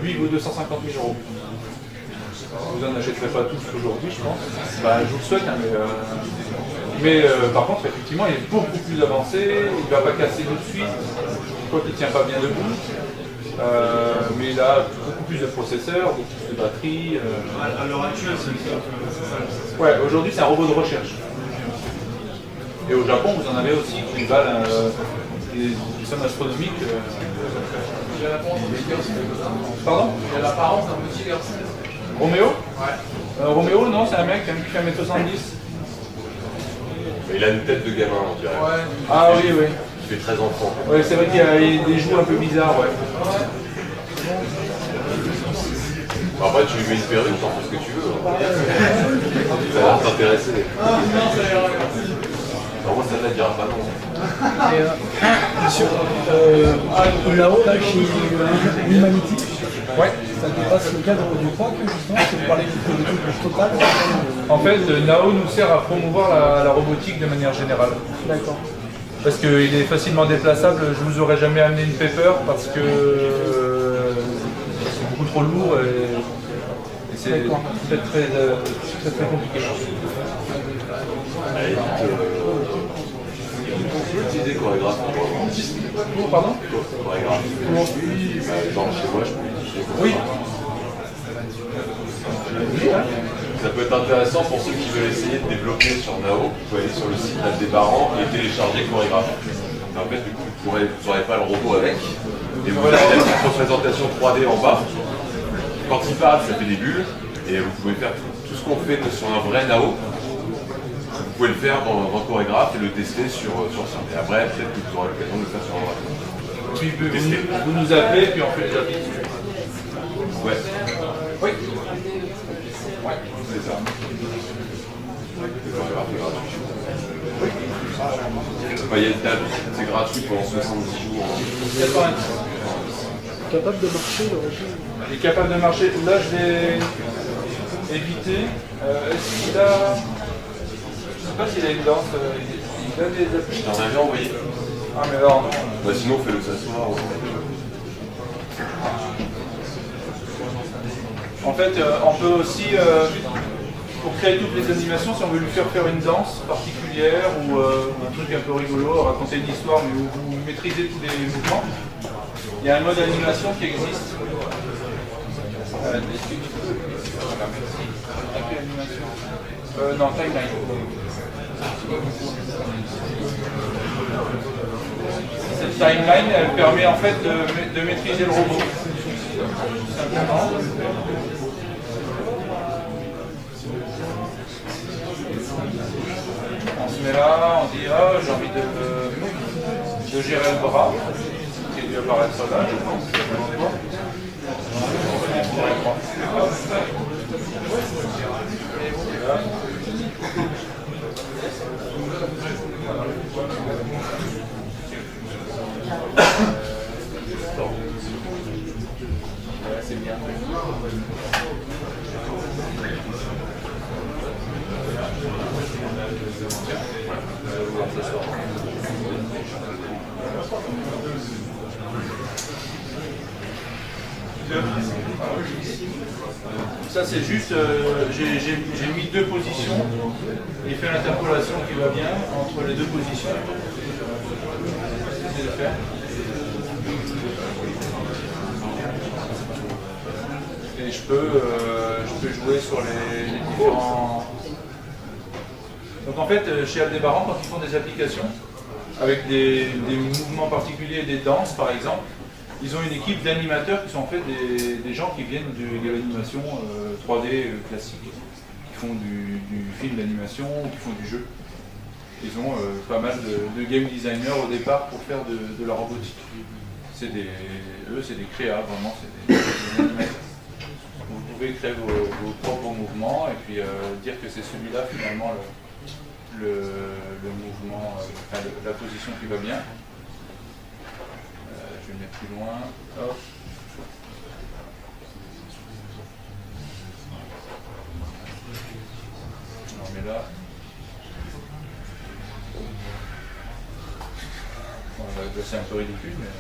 C: Lui, il vaut 250 000 euros. Vous n'en achèterez pas tous aujourd'hui, je pense. Je vous le souhaite, hein, mais par contre, effectivement, il est beaucoup plus avancé. Il ne va pas casser tout de suite. Je crois qu'il ne tient pas bien debout. Mais il a beaucoup plus de processeurs, beaucoup plus de batterie.
F: À l'heure actuelle, c'est ça.
C: Ouais, aujourd'hui, c'est un robot de recherche. Et au Japon, vous en avez aussi qui valent des sommes astronomiques.
D: Il a l'apparence d'un petit garçon.
C: Pardon?
D: Il a l'apparence d'un petit garçon.
C: Roméo?
D: Ouais.
C: Roméo, non, c'est un mec qui fait 1m70.
G: Il a une tête de gamin, on dirait.
D: Ouais.
C: Ah oui, oui.
G: Il fait très enfant.
C: Ouais, c'est vrai qu'il y a des joues un peu bizarres, ouais.
G: Bon, après, tu lui mets une perruque, t'en fais ce que tu veux. Ça a l'air de t'intéresser. Non, moi, ça ne dira pas non.
H: Là-haut, là, chez Humanity,
C: Ouais.
H: ça dépasse le cadre du POC, justement, c'est pour parler du politique total.
C: En fait, Nao nous sert à promouvoir la robotique de manière générale.
H: D'accord.
C: Parce qu'il est facilement déplaçable. Je vous aurais jamais amené une Paper parce que c'est beaucoup trop lourd et c'est très compliqué.
G: Tu peux utiliser chorégraphe pour
C: Pardon?
G: chorégraphe. Genre chez moi, je peux l'utiliser.
C: Oui.
G: Ça peut être intéressant pour ceux qui veulent essayer de développer sur Nao. Vous pouvez aller sur le site d'Aldebaran et télécharger chorégraphe. En fait, du coup, vous n'aurez pas le robot avec. Et vous avez la petite représentation 3D en bas. Quand il parle, ça fait des bulles. Et vous pouvez faire tout ce qu'on fait sur un vrai Nao. Vous pouvez le faire dans chorégraphe et le tester sur ça. Et après, peut-être que vous aurez l'occasion de le faire sur un vrai.
C: Puis vous nous appelez, puis on fait les applis.
G: Ouais.
C: Oui.
G: Ouais, c'est ça. Le chorégraphe est gratuit. C'est gratuit pendant 70 jours.
C: 90.
H: Capable de marcher, le robot.
C: Il est capable de marcher. Là, je l'ai évité. Est-ce qu'il a... Je ne sais pas s'il a une danse. Il a des applis.
G: Je t'en avais envoyé.
C: Ah, mais alors non.
G: Bah, sinon, fais-le s'asseoir.
C: En fait, on peut aussi, pour créer toutes les animations, si on veut lui faire une danse particulière ou un truc un peu rigolo, raconter une histoire, mais où vous maîtrisez tous les mouvements, il y a un mode animation qui existe. Non, timeline. Cette timeline, elle permet en fait de maîtriser le robot. Simplement. On se met là, on dit ah j'ai envie de gérer le bras, qui a dû apparaître là, je pense. C'est bien. Ça c'est juste, j'ai mis deux positions et fait l'interpolation qui va bien entre les deux positions. J'essaie de faire. Et je peux jouer sur les différents... Donc en fait, chez Aldébaran, quand ils font des applications, avec des mouvements particuliers, des danses par exemple, ils ont une équipe d'animateurs qui sont en fait des gens qui viennent de l'animation 3D classique, qui font du film d'animation, qui font du jeu. Ils ont pas mal de game designers au départ pour faire de la robotique. Eux, c'est des créas, vraiment, c'est des animateurs. Vous pouvez créer vos propres mouvements et puis dire que c'est celui-là finalement le mouvement, la position qui va bien. Je vais le mettre plus loin. Hop. On met là. Bon, là c'est un peu ridicule, mais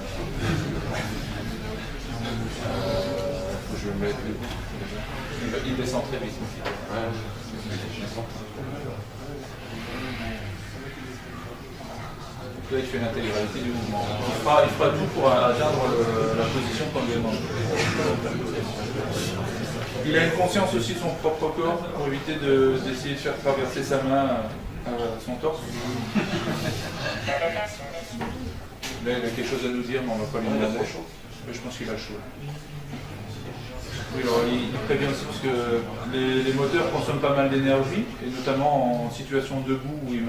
C: je vais le mettre. Il descend très vite. Là, il fait l'intégralité du mouvement. Il fera tout pour atteindre la position qu'on lui demande. Il a une conscience aussi de son propre corps pour éviter d'essayer de faire traverser sa main à son torse. Là, il a quelque chose à nous dire, mais on ne va pas lui demander. Je pense qu'il a chaud. Oui, alors il prévient aussi parce que les moteurs consomment pas mal d'énergie, et notamment en situation debout où il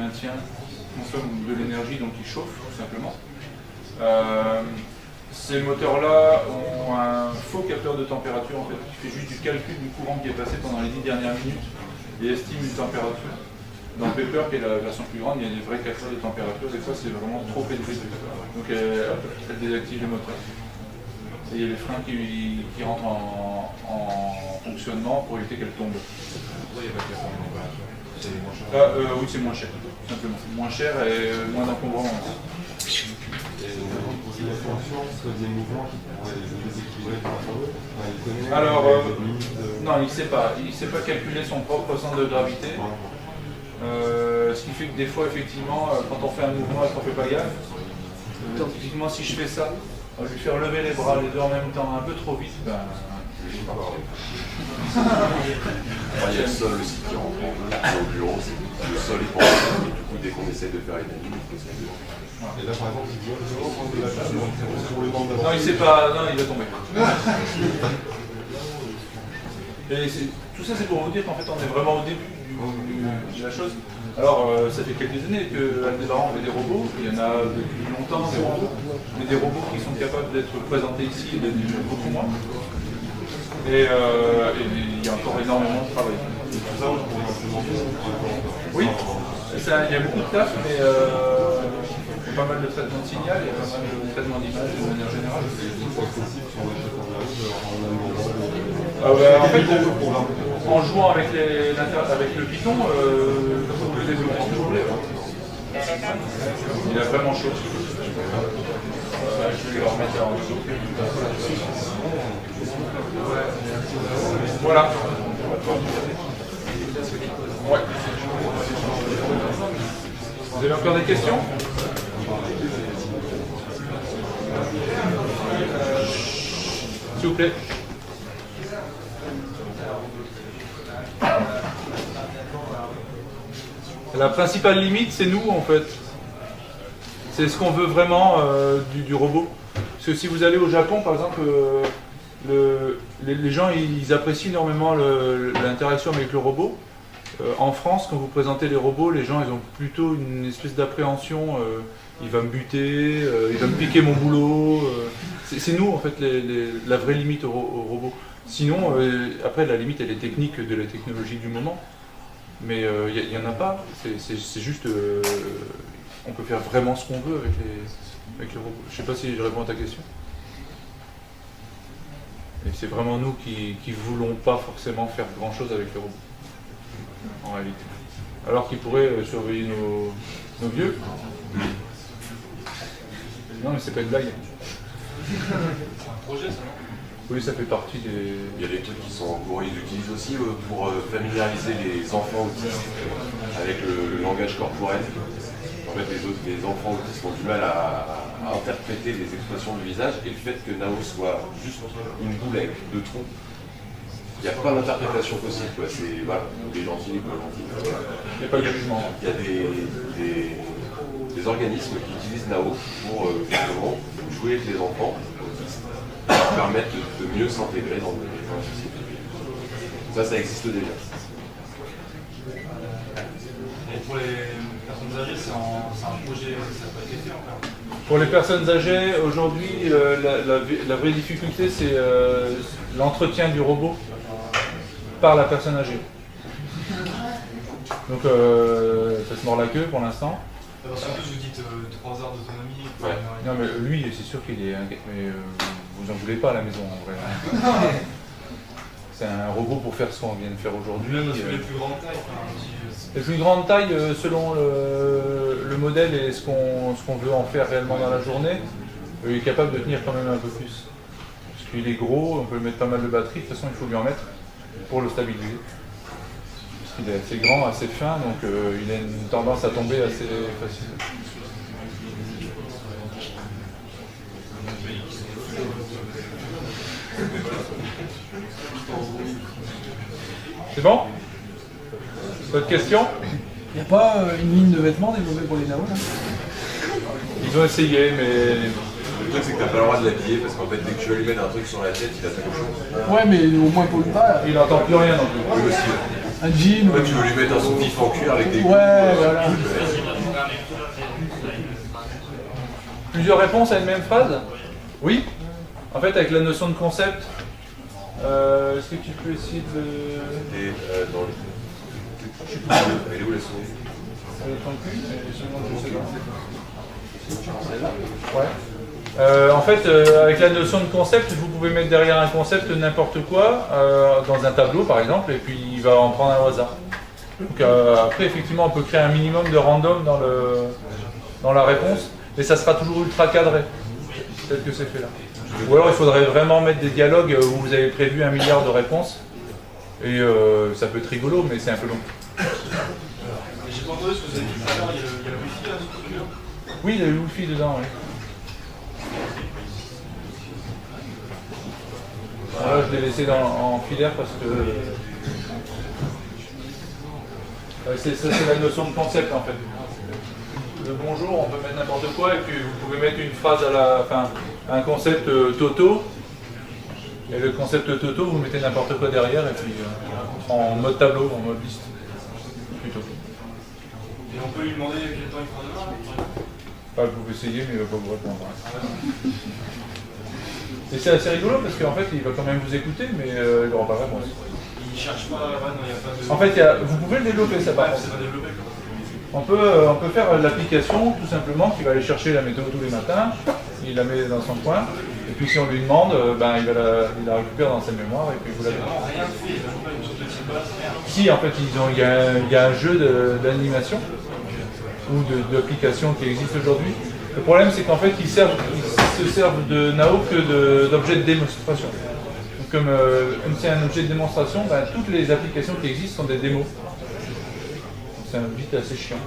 C: consomme de l'énergie, donc il chauffe tout simplement. Ces moteurs-là ont un faux capteur de température en fait, qui fait juste du calcul du courant qui est passé pendant les 10 dernières minutes et estime une température. Dans Pepper, qui est la version plus grande, il y a des vrais capteurs de température, des fois c'est vraiment trop élevé. Donc elle désactive les moteurs. Et il y a les freins qui rentrent en fonctionnement pour éviter qu'elles tombent. Oui, c'est moins cher, tout simplement. Moins cher et moins d'encombrement aussi.
F: Des mouvements qui pourraient les déséquilibrer par rapport à eux.
C: Alors, non, il ne sait pas calculer son propre centre de gravité. Ce qui fait que des fois, effectivement, quand on fait un mouvement et qu'on ne fait pas gaffe, typiquement si je fais ça, lui faire lever les bras les deux en même temps un peu trop vite, ben...
G: Il y a le sol aussi qui rentre en jeu au bureau, le sol est pour et du coup dès qu'on essaie de faire une anime, il faut se lever.
F: Et là par exemple, il doit prendre de la table sur le banc d'avant.
C: Non, il sait pas, non, il va tomber. Et tout ça c'est pour vous dire qu'en fait on est vraiment au début de la chose. Alors ça fait quelques années que Aldébaran fait des robots, il y en a depuis longtemps des robots, mais des robots qui sont capables d'être présentés ici et d'être beaucoup moins. Et il y a encore énormément de travail. Oui, il y a beaucoup de taf, mais il y a pas mal de traitements de signal, il y a pas mal de traitements d'image de manière générale. En fait, en jouant avec le Python, vous pouvez développer ce que vous voulez. Il a vraiment chaud. Je vais le remettre en dessous. Voilà. Ouais. Vous avez encore des questions? S'il vous plaît. La principale limite, c'est nous en fait. C'est ce qu'on veut vraiment du robot. Parce que si vous allez au Japon, par exemple, les gens ils apprécient énormément l'interaction avec le robot. En France, quand vous présentez les robots, les gens ils ont plutôt une espèce d'appréhension. Il va me buter, il va me piquer mon boulot. C'est nous en fait la vraie limite au robot. Sinon, après la limite elle est technique de la technologie du moment. Mais il n'y en a pas. C'est juste, on peut faire vraiment ce qu'on veut avec les robots. Je ne sais pas si je réponds à ta question. Et c'est vraiment nous qui ne voulons pas forcément faire grand chose avec les robots. En réalité. Alors qu'ils pourraient surveiller nos vieux. Non mais c'est pas une blague.
F: C'est un projet ça, non?
C: Oui, ça fait partie des...
G: Il y a des trucs qui sont en cours, ils l'utilisent aussi pour familiariser les enfants autistes avec le langage corporel. En fait, les enfants autistes ont du mal à interpréter les expressions du visage, et le fait que Nao soit juste une boule avec deux troncs, il n'y a pas d'interprétation possible. C'est voilà, les gentils, les pas gentils.
C: Il n'y a pas de jugement.
G: Il y a des organismes qui utilisent Nao pour justement jouer avec les enfants autistes, leur permettre de mieux s'intégrer dans la société. Ça existe déjà.
F: Et pour les personnes âgées, c'est un projet, ça n'a pas été fait encore.
C: Pour les personnes âgées, aujourd'hui, la vraie difficulté, c'est l'entretien du robot par la personne âgée. Donc, ça se mord la queue pour l'instant.
F: Parce qu'en plus, vous dites 3 heures d'autonomie.
G: Ouais.
C: Non, mais lui, c'est sûr qu'il est... Mais vous en voulez pas à la maison, en vrai. C'est un robot pour faire ce qu'on vient de faire aujourd'hui.
F: Même les plus grandes tailles.
C: Les plus grandes tailles, selon le modèle et ce qu'on veut en faire réellement dans la journée, il est capable de tenir quand même un peu plus. Parce qu'il est gros, on peut lui mettre pas mal de batterie, de toute façon il faut lui en mettre pour le stabiliser. Parce qu'il est assez grand, assez fin, donc il a une tendance à tomber assez facilement. C'est bon? D'autres questions?
H: Il n'y a pas une ligne de vêtements développée pour les Nao là?
C: Ils ont essayé, mais...
G: Le truc, c'est que t'as pas le droit de l'habiller parce qu'en fait, dès que tu vas lui mettre un truc sur la tête, il a trop chaud.
H: Ouais, mais au moins pour le pas.
C: il n'entend plus rien non plus.
G: Lui aussi.
H: Un jean.
G: En fait, tu veux lui mettre un soutif en cuir avec des coups.
H: Ouais, voilà.
C: Plusieurs réponses à une même phrase? Oui. En fait, avec la notion de concept, est-ce que tu peux essayer de...
G: Et dans le... Je sais pas, elle est où la souris?
C: Ouais. En fait, avec la notion de concept, vous pouvez mettre derrière un concept n'importe quoi, dans un tableau par exemple, et puis il va en prendre un au hasard. Donc après, effectivement, on peut créer un minimum de random dans la réponse, mais ça sera toujours ultra cadré, tel que c'est fait là. Ou alors il faudrait vraiment mettre des dialogues où vous avez prévu 1 milliard de réponses, et ça peut être rigolo, mais c'est un peu long.
F: J'ai pas entendu ce que vous avez dit tout à l'heure, il y a le wifi là, ce truc-là?
C: Oui, il y a le wifi dedans, oui. Là, je l'ai laissé en filaire parce que... ça, c'est la notion de concept en fait. Le bonjour, on peut mettre n'importe quoi et puis vous pouvez mettre une phrase à la... Enfin, un concept Toto. Et le concept Toto, vous mettez n'importe quoi derrière et puis en mode tableau, en mode liste. Plutôt.
F: Et on peut lui demander quel temps il fera demain?
C: Vous pouvez essayer, mais il ne va pas vous répondre. Et c'est assez rigolo parce qu'en fait, il va quand même vous écouter, mais il n'aura pas réponse.
F: Il cherche pas, ouais, non, il n'y a pas de...
C: En fait, vous pouvez le développer, ça par contre.
F: C'est pas développé.
C: On peut faire l'application tout simplement qui va aller chercher la météo tous les matins, il la met dans son coin, et puis si on lui demande, il la récupère dans sa mémoire et puis vous la donnez.
F: Rien fait, il n'a pas une sorte de type.
C: Si, en fait, il y a un jeu d'animation ou d'applications qui existent aujourd'hui. Le problème, c'est qu'en fait, ils se servent de Nao que d'objets de démonstration. Donc, comme c'est un objet de démonstration, ben, toutes les applications qui existent sont des démos. Donc, c'est vite assez chiant.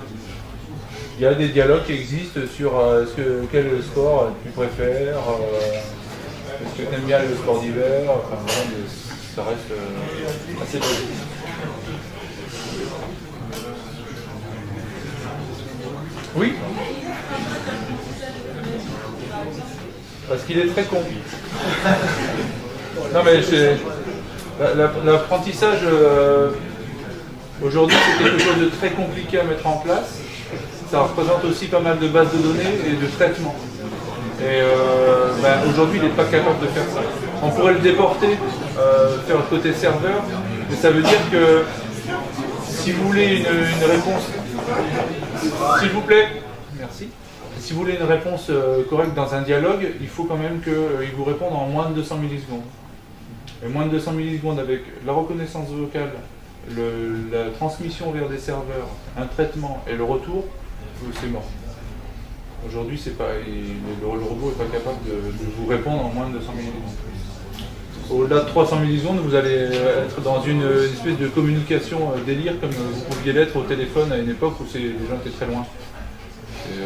C: Il y a des dialogues qui existent sur quel sport tu préfères, est-ce que tu aimes bien le sport d'hiver, enfin, voilà, ça reste assez basique. Oui. Parce qu'il est très con. Non mais l'apprentissage aujourd'hui c'est quelque chose de très compliqué à mettre en place. Ça représente aussi pas mal de bases de données et de traitements. Et aujourd'hui il n'est pas capable de faire ça. On pourrait le déporter, faire le côté serveur, mais ça veut dire que si vous voulez une réponse, s'il vous plaît, merci. Si vous voulez une réponse correcte dans un dialogue, il faut quand même qu'il vous réponde en moins de 200 millisecondes. Et moins de 200 millisecondes avec la reconnaissance vocale, la transmission vers des serveurs, un traitement et le retour, c'est mort. Aujourd'hui, le robot n'est pas capable de vous répondre en moins de 200 millisecondes. Au-delà de 300 millisecondes, vous allez être dans une espèce de communication délire comme vous pouviez l'être au téléphone à une époque où les gens étaient très loin. Et,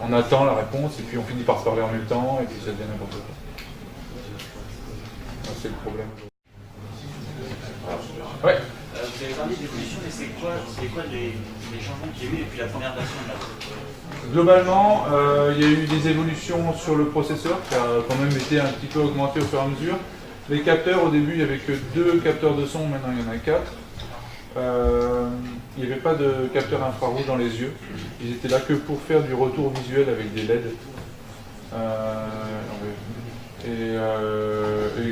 C: on attend la réponse et puis on finit par se parler en même temps et puis ça devient n'importe quoi. C'est le problème. Ouais.
I: Vous avez parlé d'évolution, mais c'est quoi les changements qu'il y a eu depuis la première version de la
C: Globalement, il y a eu des évolutions sur le processeur qui a quand même été un petit peu augmenté au fur et à mesure. Les capteurs, au début, il n'y avait que 2 capteurs de son, maintenant il y en a 4. Il n'y avait pas de capteur infrarouge dans les yeux. Ils étaient là que pour faire du retour visuel avec des LED. Et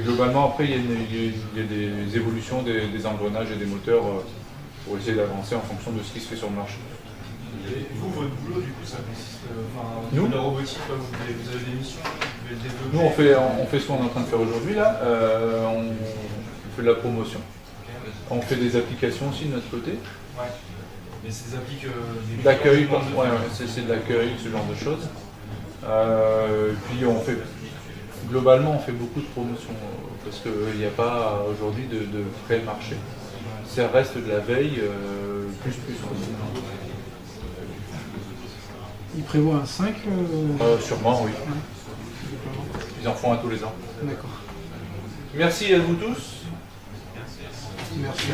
C: globalement, après, il y a des évolutions des engrenages et des moteurs pour essayer d'avancer en fonction de ce qui se fait sur le marché.
F: Et vous, votre boulot, du coup, ça consiste...
C: Nous,
F: la robotique, vous avez des missions, vous devez développer...
C: Nous, on fait ce qu'on est en train de faire aujourd'hui, là. On fait de la promotion. On fait des applications aussi de notre côté.
F: Ouais. Mais ces appliques...
C: d'accueil, c'est de l'accueil, ce genre de choses. Puis globalement, on fait beaucoup de promotion parce qu'il n'y a pas aujourd'hui de vrai marché. Ça reste de la veille, plus.
H: Il prévoit un 5
C: Sûrement, oui.
H: Ouais.
C: Ils en font un tous les ans.
H: D'accord.
C: Merci à vous tous.
H: Merci.